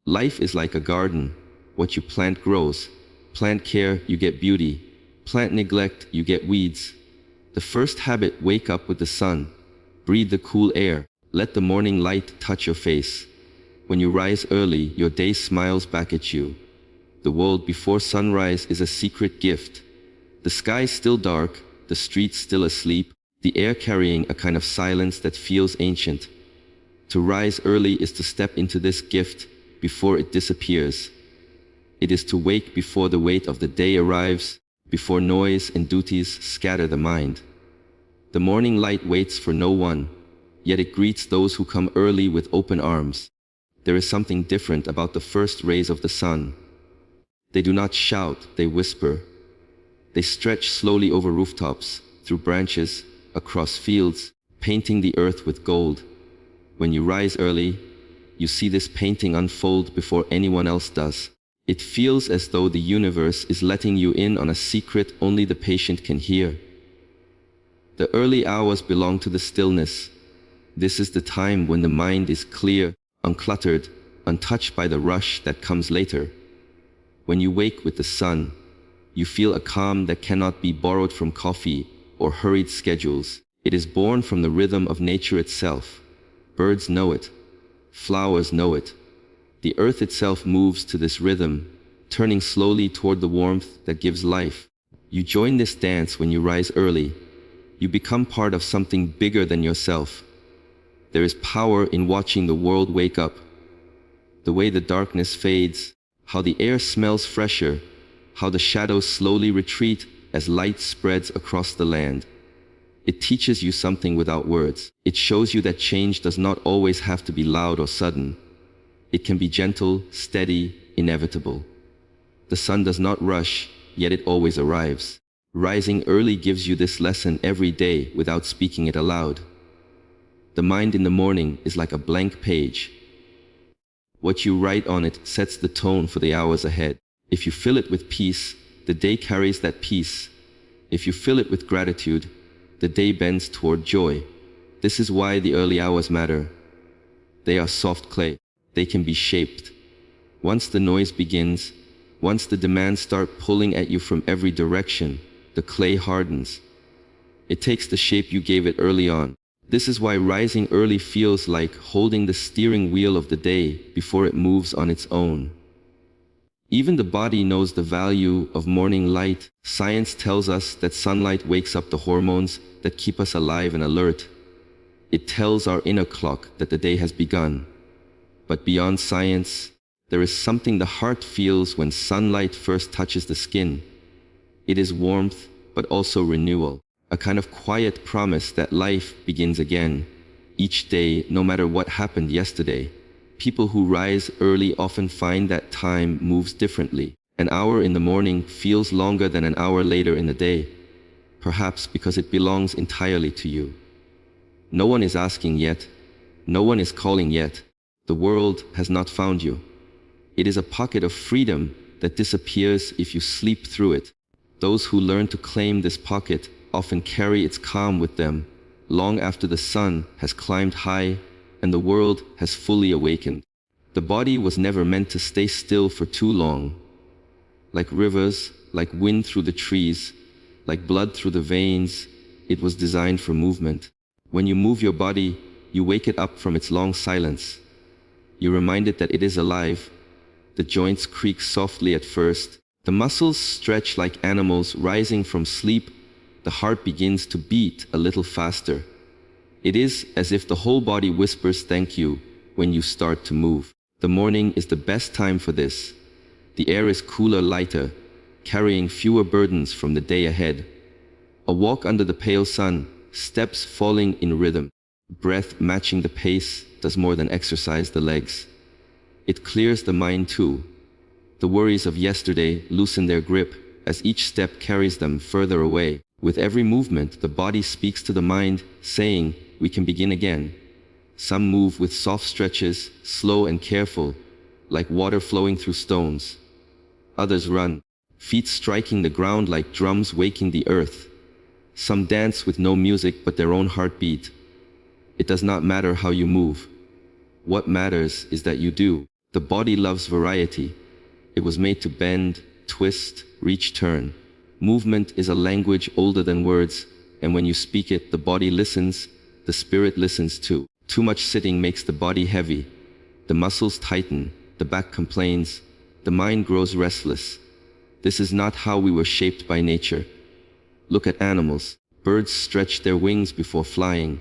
Life is like a garden. What you plant grows. Plant care, you get beauty. Plant neglect, you get weeds. The first habit, wake up with the sun. Breathe the cool air. Let the morning light touch your face. When you rise early, your day smiles back at you. The world before sunrise is a secret gift. The sky still dark, the streets still asleep, the air carrying a kind of silence that feels ancient. To rise early is to step into this gift before it disappears. It is to wake before the weight of the day arrives, before noise and duties scatter the mind. The morning light waits for no one, yet it greets those who come early with open arms. There is something different about the first rays of the sun. They do not shout, they whisper. They stretch slowly over rooftops, through branches, across fields, painting the earth with gold. When you rise early, you see this painting unfold before anyone else does. It feels as though the universe is letting you in on a secret only the patient can hear. The early hours belong to the stillness. This is the time when the mind is clear, uncluttered, untouched by the rush that comes later. When you wake with the sun, you feel a calm that cannot be borrowed from coffee or hurried schedules. It is born from the rhythm of nature itself. Birds know it. Flowers know it. The earth itself moves to this rhythm, turning slowly toward the warmth that gives life. You join this dance when you rise early. You become part of something bigger than yourself. There is power in watching the world wake up. The way the darkness fades, how the air smells fresher, how the shadows slowly retreat as light spreads across the land. It teaches you something without words. It shows you that change does not always have to be loud or sudden. It can be gentle, steady, inevitable. The sun does not rush, yet it always arrives. Rising early gives you this lesson every day without speaking it aloud. The mind in the morning is like a blank page. What you write on it sets the tone for the hours ahead. If you fill it with peace, the day carries that peace. If you fill it with gratitude, the day bends toward joy. This is why the early hours matter. They are soft clay. They can be shaped. Once the noise begins, once the demands start pulling at you from every direction, the clay hardens. It takes the shape you gave it early on. This is why rising early feels like holding the steering wheel of the day before it moves on its own. Even the body knows the value of morning light. Science tells us that sunlight wakes up the hormones that keep us alive and alert. It tells our inner clock that the day has begun. But beyond science, there is something the heart feels when sunlight first touches the skin. It is warmth, but also renewal, a kind of quiet promise that life begins again, each day, no matter what happened yesterday. People who rise early often find that time moves differently. An hour in the morning feels longer than an hour later in the day, perhaps because it belongs entirely to you. No one is asking yet. No one is calling yet. The world has not found you. It is a pocket of freedom that disappears if you sleep through it. Those who learn to claim this pocket often carry its calm with them, long after the sun has climbed high and the world has fully awakened. The body was never meant to stay still for too long. Like rivers, like wind through the trees, like blood through the veins, it was designed for movement. When you move your body, you wake it up from its long silence. You remind it that it is alive. The joints creak softly at first. The muscles stretch like animals rising from sleep. The heart begins to beat a little faster. It is as if the whole body whispers thank you when you start to move. The morning is the best time for this. The air is cooler, lighter, carrying fewer burdens from the day ahead. A walk under the pale sun, steps falling in rhythm. Breath matching the pace does more than exercise the legs. It clears the mind too. The worries of yesterday loosen their grip as each step carries them further away. With every movement, the body speaks to the mind, saying, we can begin again. Some move with soft stretches, slow and careful, like water flowing through stones. Others run, feet striking the ground like drums waking the earth. Some dance with no music but their own heartbeat. It does not matter how you move. What matters is that you do. The body loves variety. It was made to bend, twist, reach, turn. Movement is a language older than words, and when you speak it, the body listens, the spirit listens too. Too much sitting makes the body heavy. The muscles tighten, the back complains, the mind grows restless. This is not how we were shaped by nature. Look at animals. Birds stretch their wings before flying.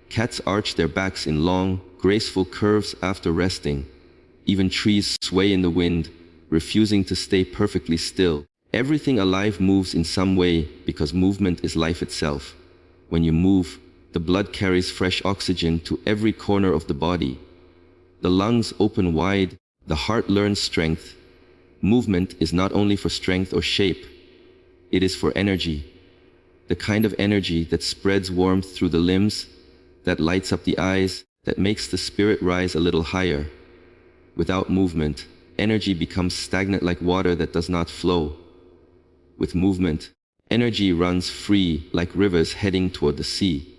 Cats arch their backs in long, graceful curves after resting. Even trees sway in the wind, refusing to stay perfectly still. Everything alive moves in some way because movement is life itself. When you move, the blood carries fresh oxygen to every corner of the body. The lungs open wide, the heart learns strength. Movement is not only for strength or shape, it is for energy. The kind of energy that spreads warmth through the limbs, that lights up the eyes, that makes the spirit rise a little higher. Without movement, energy becomes stagnant like water that does not flow. With movement, energy runs free like rivers heading toward the sea.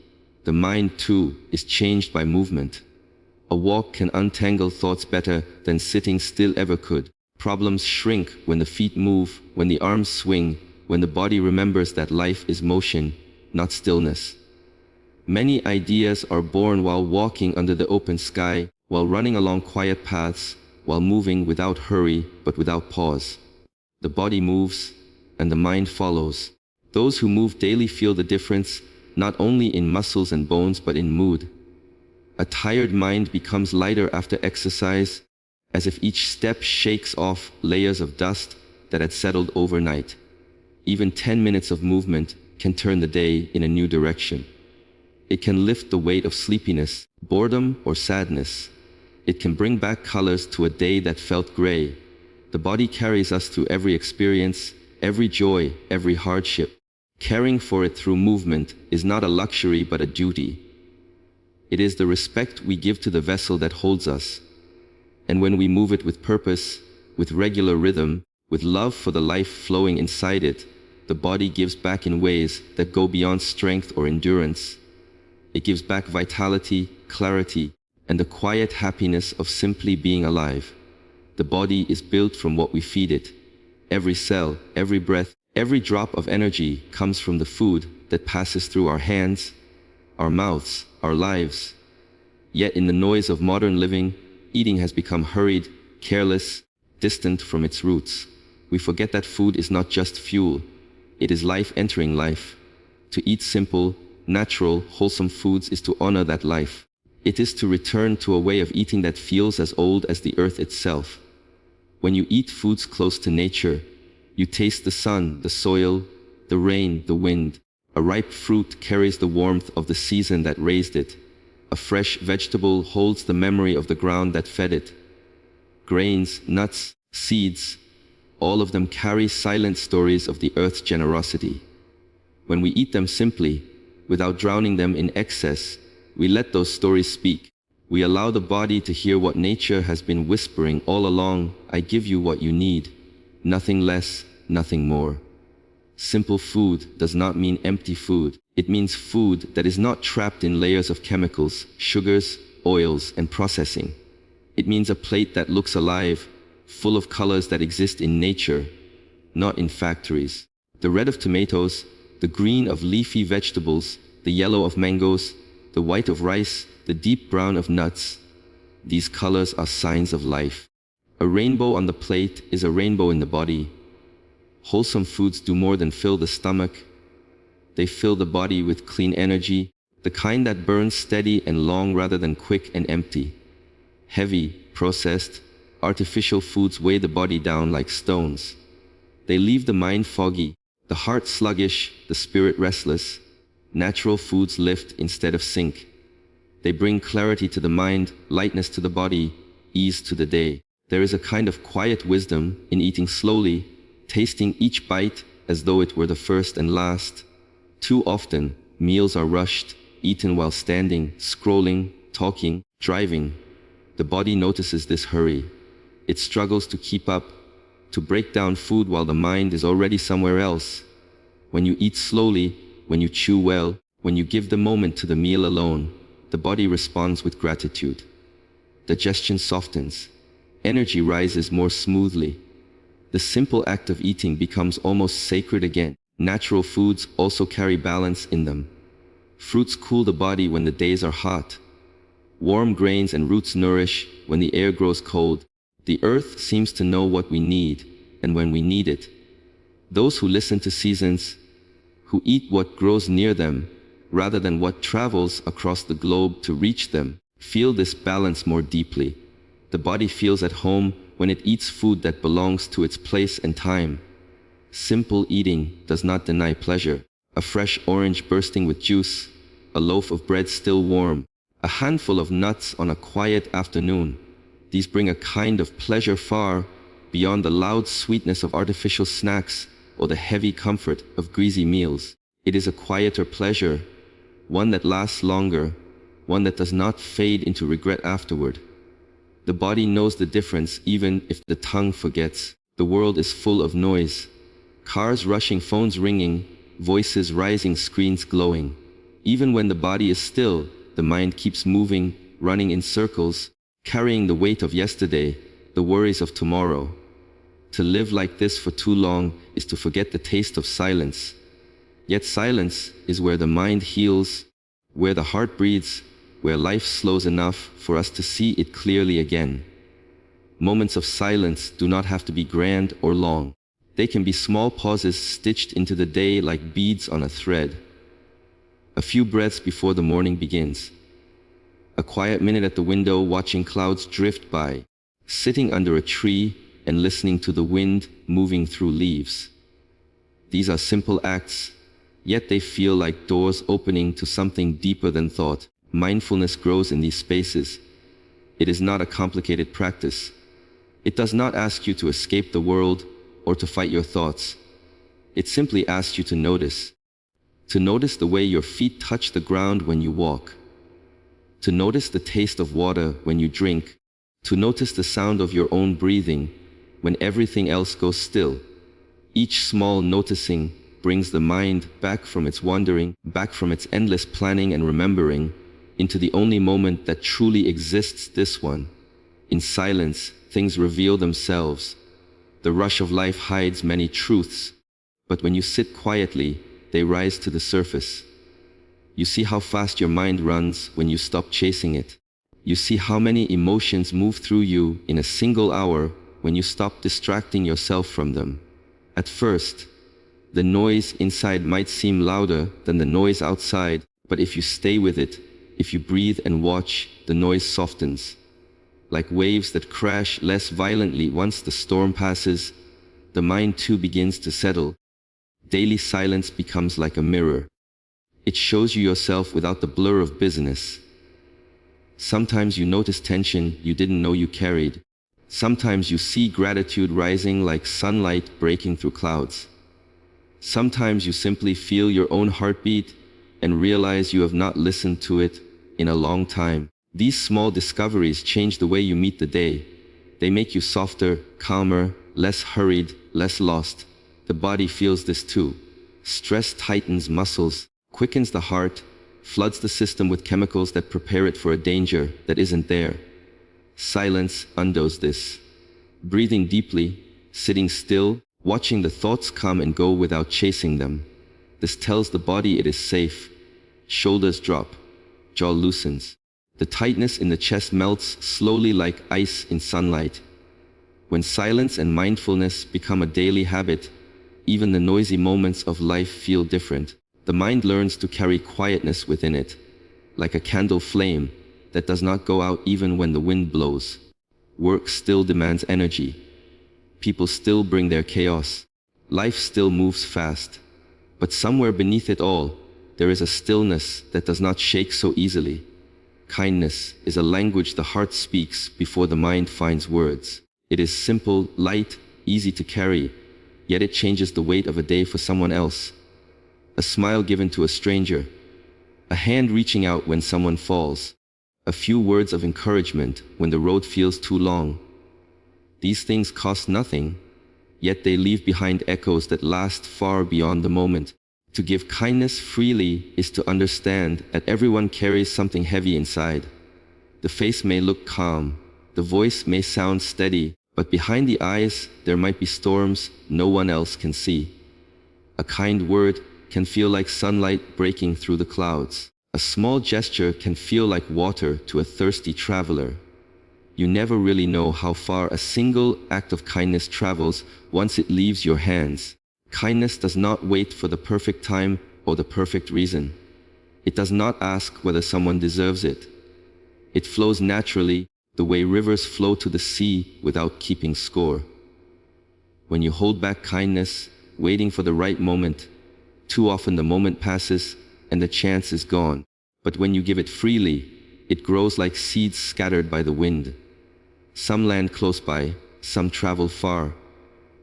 The mind, too, is changed by movement. A walk can untangle thoughts better than sitting still ever could. Problems shrink when the feet move, when the arms swing, when the body remembers that life is motion, not stillness. Many ideas are born while walking under the open sky, while running along quiet paths, while moving without hurry but without pause. The body moves, and the mind follows. Those who move daily feel the difference, not only in muscles and bones but in mood. A tired mind becomes lighter after exercise, as if each step shakes off layers of dust that had settled overnight. Even 10 minutes of movement can turn the day in a new direction. It can lift the weight of sleepiness, boredom, or sadness. It can bring back colors to a day that felt gray. The body carries us through every experience, every joy, every hardship. Caring for it through movement is not a luxury but a duty. It is the respect we give to the vessel that holds us. And when we move it with purpose, with regular rhythm, with love for the life flowing inside it, the body gives back in ways that go beyond strength or endurance. It gives back vitality, clarity, and the quiet happiness of simply being alive. The body is built from what we feed it. Every cell, every breath, every drop of energy comes from the food that passes through our hands, our mouths, our lives. Yet in the noise of modern living, eating has become hurried, careless, distant from its roots. We forget that food is not just fuel, it is life entering life. To eat simple, natural, wholesome foods is to honor that life. It is to return to a way of eating that feels as old as the earth itself. When you eat foods close to nature, you taste the sun, the soil, the rain, the wind. A ripe fruit carries the warmth of the season that raised it. A fresh vegetable holds the memory of the ground that fed it. Grains, nuts, seeds, all of them carry silent stories of the earth's generosity. When we eat them simply, without drowning them in excess, we let those stories speak. We allow the body to hear what nature has been whispering all along: I give you what you need, nothing less, nothing more. Simple food does not mean empty food. It means food that is not trapped in layers of chemicals, sugars, oils, and processing. It means a plate that looks alive, full of colors that exist in nature, not in factories. The red of tomatoes, the green of leafy vegetables, the yellow of mangoes, the white of rice, the deep brown of nuts. These colors are signs of life. A rainbow on the plate is a rainbow in the body. Wholesome foods do more than fill the stomach. They fill the body with clean energy, the kind that burns steady and long rather than quick and empty. Heavy, processed, artificial foods weigh the body down like stones. They leave the mind foggy, the heart sluggish, the spirit restless. Natural foods lift instead of sink. They bring clarity to the mind, lightness to the body, ease to the day. There is a kind of quiet wisdom in eating slowly, tasting each bite as though it were the first and last. Too often, meals are rushed, eaten while standing, scrolling, talking, driving. The body notices this hurry. It struggles to keep up, to break down food while the mind is already somewhere else. When you eat slowly, when you chew well, when you give the moment to the meal alone, the body responds with gratitude. Digestion softens. energy rises more smoothly. The simple act of eating becomes almost sacred again. Natural foods also carry balance in them. Fruits cool the body when the days are hot. Warm grains and roots nourish when the air grows cold. The earth seems to know what we need and when we need it. Those who listen to seasons, who eat what grows near them, rather than what travels across the globe to reach them, feel this balance more deeply. The body feels at home when it eats food that belongs to its place and time. Simple eating does not deny pleasure. A fresh orange bursting with juice, a loaf of bread still warm, a handful of nuts on a quiet afternoon. These bring a kind of pleasure far beyond the loud sweetness of artificial snacks or the heavy comfort of greasy meals. It is a quieter pleasure, one that lasts longer, one that does not fade into regret afterward. The body knows the difference even if the tongue forgets. The world is full of noise. Cars rushing, phones ringing, voices rising, screens glowing. Even when the body is still, the mind keeps moving, running in circles, carrying the weight of yesterday, the worries of tomorrow. To live like this for too long is to forget the taste of silence. Yet silence is where the mind heals, where the heart breathes, where life slows enough for us to see it clearly again. Moments of silence do not have to be grand or long. They can be small pauses stitched into the day like beads on a thread. A few breaths before the morning begins. A quiet minute at the window watching clouds drift by. Sitting under a tree and listening to the wind moving through leaves. These are simple acts, yet they feel like doors opening to something deeper than thought. Mindfulness grows in these spaces. It is not a complicated practice. It does not ask you to escape the world or to fight your thoughts. It simply asks you to notice. To notice the way your feet touch the ground when you walk. To notice the taste of water when you drink. To notice the sound of your own breathing when everything else goes still. Each small noticing brings the mind back from its wandering, back from its endless planning and remembering, into the only moment that truly exists, this one. In silence, things reveal themselves. The rush of life hides many truths, but when you sit quietly, they rise to the surface. You see how fast your mind runs when you stop chasing it. You see how many emotions move through you in a single hour when you stop distracting yourself from them. At first, the noise inside might seem louder than the noise outside, but if you stay with it, if you breathe and watch, the noise softens. Like waves that crash less violently once the storm passes, the mind too begins to settle. Daily silence becomes like a mirror. It shows you yourself without the blur of business. Sometimes you notice tension you didn't know you carried. Sometimes you see gratitude rising like sunlight breaking through clouds. Sometimes you simply feel your own heartbeat and realize you have not listened to it in a long time. These small discoveries change the way you meet the day. They make you softer, calmer, less hurried, less lost. The body feels this too. Stress tightens muscles, quickens the heart, floods the system with chemicals that prepare it for a danger that isn't there. Silence undoes this. Breathing deeply, sitting still, watching the thoughts come and go without chasing them. This tells the body it is safe. Shoulders drop, jaw loosens. The tightness in the chest melts slowly like ice in sunlight. When silence and mindfulness become a daily habit, even the noisy moments of life feel different. The mind learns to carry quietness within it, like a candle flame that does not go out even when the wind blows. Work still demands energy. People still bring their chaos. Life still moves fast. But somewhere beneath it all, there is a stillness that does not shake so easily. Kindness is a language the heart speaks before the mind finds words. It is simple, light, easy to carry, yet it changes the weight of a day for someone else. A smile given to a stranger, a hand reaching out when someone falls, a few words of encouragement when the road feels too long. These things cost nothing, yet they leave behind echoes that last far beyond the moment. To give kindness freely is to understand that everyone carries something heavy inside. The face may look calm, The voice may sound steady, but behind the eyes, there might be storms no one else can see. A kind word can feel like sunlight breaking through the clouds. A small gesture can feel like water to a thirsty traveler. You never really know how far a single act of kindness travels once it leaves your hands. Kindness does not wait for the perfect time or the perfect reason. It does not ask whether someone deserves it. It flows naturally, the way rivers flow to the sea without keeping score. When you hold back kindness, waiting for the right moment, too often the moment passes and the chance is gone. But when you give it freely, it grows like seeds scattered by the wind. Some land close by, some travel far,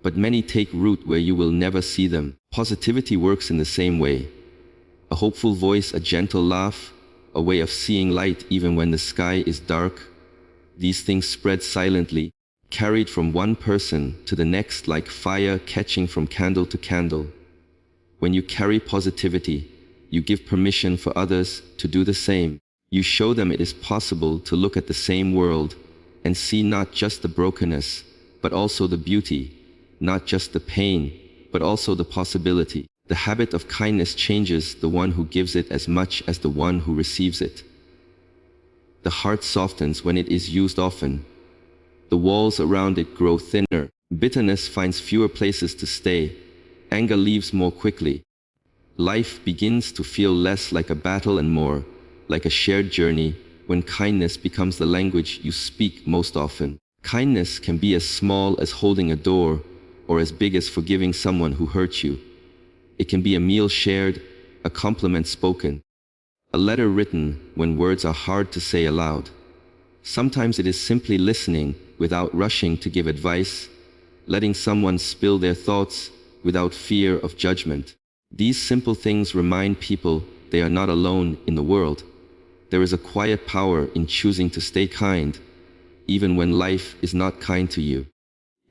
but many take root where you will never see them. Positivity works in the same way. A hopeful voice, a gentle laugh, a way of seeing light even when the sky is dark. These things spread silently, carried from one person to the next like fire catching from candle to candle. When you carry positivity, you give permission for others to do the same. You show them it is possible to look at the same world and see not just the brokenness, but also the beauty, not just the pain, but also the possibility. The habit of kindness changes the one who gives it as much as the one who receives it. The heart softens when it is used often. The walls around it grow thinner. Bitterness finds fewer places to stay. Anger leaves more quickly. Life begins to feel less like a battle and more like a shared journey when kindness becomes the language you speak most often. Kindness can be as small as holding a door or as big as forgiving someone who hurt you. It can be a meal shared, a compliment spoken, a letter written when words are hard to say aloud. Sometimes it is simply listening without rushing to give advice, letting someone spill their thoughts without fear of judgment. These simple things remind people they are not alone in the world. There is a quiet power in choosing to stay kind, even when life is not kind to you.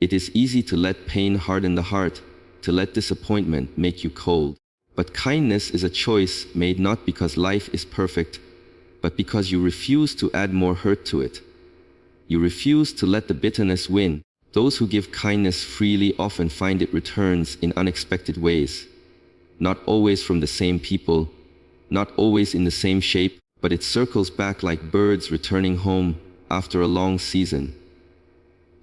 It is easy to let pain harden the heart, to let disappointment make you cold. But kindness is a choice made not because life is perfect, but because you refuse to add more hurt to it. You refuse to let the bitterness win. Those who give kindness freely often find it returns in unexpected ways. Not always from the same people, not always in the same shape, but it circles back like birds returning home after a long season.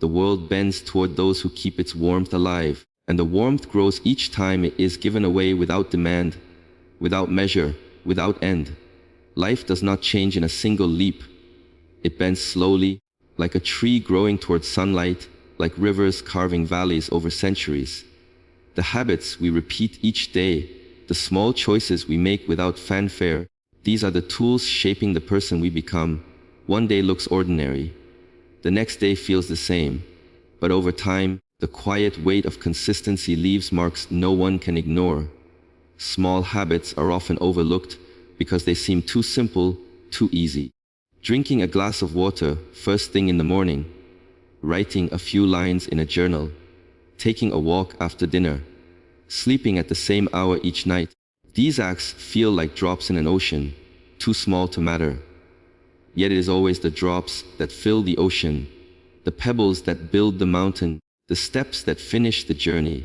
The world bends toward those who keep its warmth alive, and the warmth grows each time it is given away without demand, without measure, without end. Life does not change in a single leap. It bends slowly, like a tree growing towards sunlight, like rivers carving valleys over centuries. The habits we repeat each day, the small choices we make without fanfare, these are the tools shaping the person we become. One day looks ordinary. The next day feels the same. But over time, the quiet weight of consistency leaves marks no one can ignore. Small habits are often overlooked because they seem too simple, too easy. Drinking a glass of water first thing in the morning, writing a few lines in a journal, taking a walk after dinner, sleeping at the same hour each night. These acts feel like drops in an ocean, too small to matter. Yet it is always the drops that fill the ocean, the pebbles that build the mountain, the steps that finish the journey.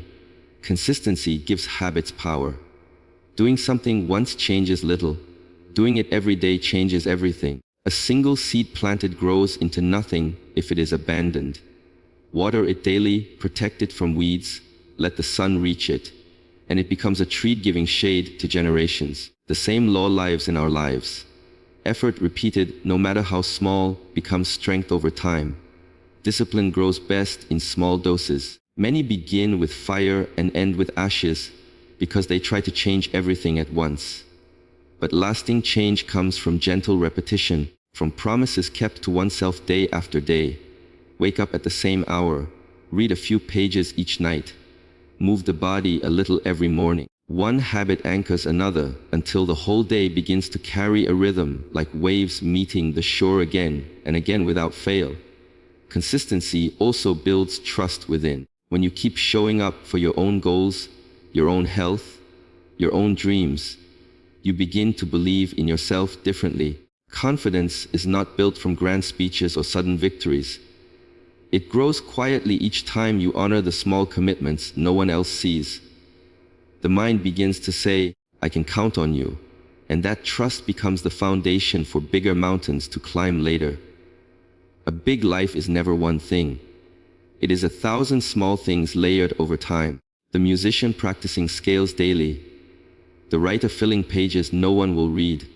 Consistency gives habits power. Doing something once changes little. Doing it every day changes everything. A single seed planted grows into nothing if it is abandoned. Water it daily, protect it from weeds, let the sun reach it, and it becomes a tree giving shade to generations. The same law lives in our lives. Effort repeated, no matter how small, becomes strength over time. Discipline grows best in small doses. Many begin with fire and end with ashes because they try to change everything at once. But lasting change comes from gentle repetition, from promises kept to oneself day after day. Wake up at the same hour, read a few pages each night, move the body a little every morning. One habit anchors another until the whole day begins to carry a rhythm like waves meeting the shore again and again without fail. Consistency also builds trust within. When you keep showing up for your own goals, your own health, your own dreams, you begin to believe in yourself differently. Confidence is not built from grand speeches or sudden victories. It grows quietly each time you honor the small commitments no one else sees. The mind begins to say, I can count on you, and that trust becomes the foundation for bigger mountains to climb later. A big life is never one thing. It is 1,000 small things layered over time. The musician practicing scales daily, the writer filling pages no one will read,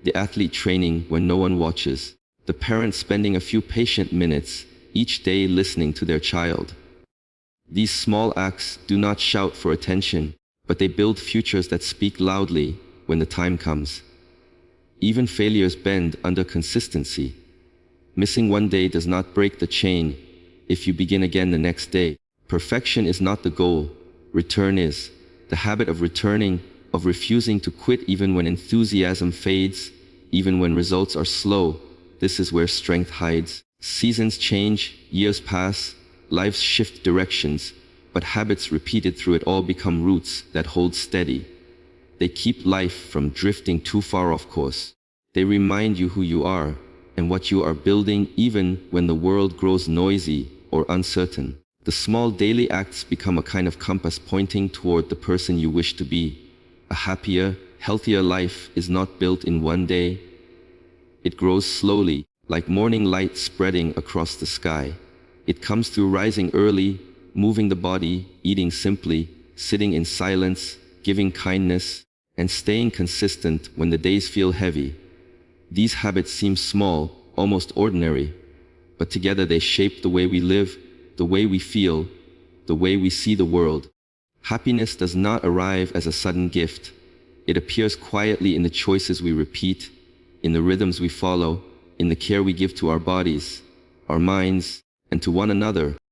the athlete training when no one watches, the parent spending a few patient minutes each day listening to their child. These small acts do not shout for attention, but they build futures that speak loudly when the time comes. Even failures bend under consistency. Missing one day does not break the chain if you begin again the next day. Perfection is not the goal, return is. The habit of returning, of refusing to quit even when enthusiasm fades, even when results are slow, this is where strength hides. Seasons change, years pass, lives shift directions, but habits repeated through it all become roots that hold steady. They keep life from drifting too far off course. They remind you who you are and what you are building even when the world grows noisy or uncertain. The small daily acts become a kind of compass pointing toward the person you wish to be. A happier, healthier life is not built in one day. It grows slowly, like morning light spreading across the sky. It comes through rising early, moving the body, eating simply, sitting in silence, giving kindness, and staying consistent when the days feel heavy. These habits seem small, almost ordinary, but together they shape the way we live, the way we feel, the way we see the world. Happiness does not arrive as a sudden gift. It appears quietly in the choices we repeat, in the rhythms we follow, in the care we give to our bodies, our minds, and to one another.